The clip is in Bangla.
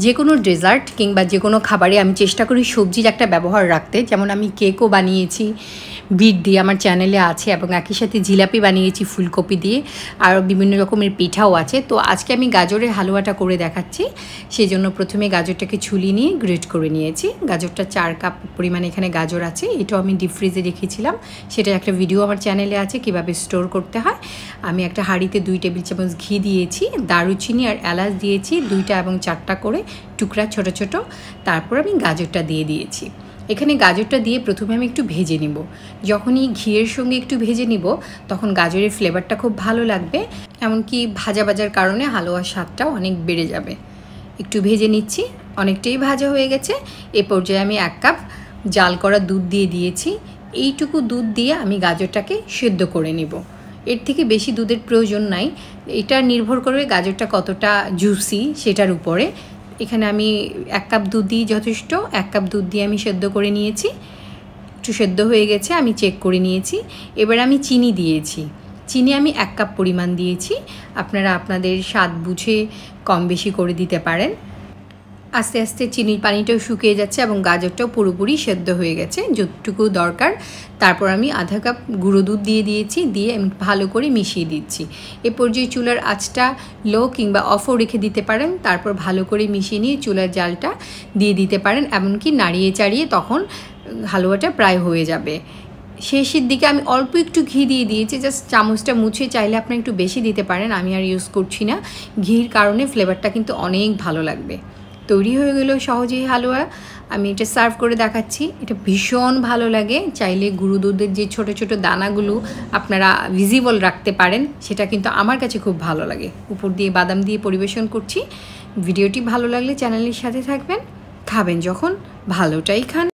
যে কোনো ডেজার্ট কিংবা যে কোনো খাবারে আমি চেষ্টা করি সবজির একটা ব্যবহার রাখতে। যেমন আমি কেকও বানিয়েছি বিট দিয়ে, আমার চ্যানেলে আছে, এবং একই সাথে জিলাপি বানিয়েছি ফুলকপি দিয়ে, আর বিভিন্ন রকমের পিঠাও আছে। তো আজকে আমি গাজরের হালুয়াটা করে দেখাচ্ছি। সেই জন্য প্রথমে গাজরটাকে ছুলিয়ে নিয়ে গ্রেট করে নিয়েছি। গাজরটা 4 কাপ পরিমাণে এখানে গাজর আছে। এটাও আমি ডিপ ফ্রিজে রেখেছিলাম, সেটা একটা ভিডিও আমার চ্যানেলে আছে কীভাবে স্টোর করতে হয়। আমি একটা হাঁড়িতে 2 টেবিল চামচ ঘি দিয়েছি, দারুচিনি আর এলাচ দিয়েছি 2টা এবং 4টা করে টুকরা ছোট ছোট। তারপর আমি গাজরটা দিয়ে দিয়েছি। এখানে গাজরটা দিয়ে প্রথমে আমি একটু ভেজে নিব। যখনই ঘিয়ের সঙ্গে একটু ভেজে নিব তখন গাজরের ফ্লেভারটা খুব ভালো লাগবে, এমনকি ভাজা ভাজার কারণে হালুয়ার স্বাদটাও অনেক বেড়ে যাবে। একটু ভেজে নিচ্ছি, অনেকটাই ভাজা হয়ে গেছে। এ পর্যায়ে আমি 1 কাপ জাল করা দুধ দিয়ে দিয়েছি। এইটুকু দুধ দিয়ে আমি গাজরটাকে সেদ্ধ করে নিব। এর থেকে বেশি দুধের প্রয়োজন নাই, এটা নির্ভর করবে গাজরটা কতটা জুসি সেটার উপরে। এখানে আমি 1 কাপ দুধ দিয়ে যথেষ্ট, 1 কাপ দুধ দিয়ে আমি সেদ্ধ করে নিয়েছি। একটু সেদ্ধ হয়ে গেছে, আমি চেক করে নিয়েছি। এবার আমি চিনি দিয়েছি। চিনি আমি 1 কাপ পরিমাণ দিয়েছি, আপনারা আপনাদের স্বাদ বুঝে কম বেশি করে দিতে পারেন। আস্তে আস্তে চিনির পানিটাও শুকিয়ে যাচ্ছে এবং গাজরটাও পুরোপুরি সেদ্ধ হয়ে গেছে যতটুকু দরকার। তারপর আমি আধা কাপ গুঁড়ো দুধ দিয়ে দিয়েছি, দিয়ে আমি ভালো করে মিশিয়ে দিচ্ছি। এ পর্যায়ে চুলার আঁচটা লো কিংবা অফও রেখে দিতে পারেন। তারপর ভালো করে মিশিয়ে নিয়ে চুলার জালটা দিয়ে দিতে পারেন, এমনকি নাড়িয়ে চাড়িয়ে তখন হালুয়াটা প্রায় হয়ে যাবে। শেষের দিকে আমি অল্প একটু ঘি দিয়ে দিয়েছি, জাস্ট চামচটা মুছে, চাইলে আপনি একটু বেশি দিতে পারেন, আমি আর ইউজ করছি না। ঘির কারণে ফ্লেভারটা কিন্তু অনেক ভালো লাগবে। তৈরি হয়ে গেল সহজেই হালুয়া। আমি এটা সার্ভ করে দেখাচ্ছি। এটা ভীষণ ভালো লাগে। চাইলে গুঁড়ো দুধের যে ছোট ছোট দানাগুলো আপনারা ভিজিবল রাখতে পারেন, সেটা কিন্তু আমার কাছে খুব ভালো লাগে। উপর দিয়ে বাদাম দিয়ে পরিবেশন করছি। ভিডিওটি ভালো লাগলে চ্যানেলের সাথে থাকবেন, খাবেন যখন ভালোটাই খান।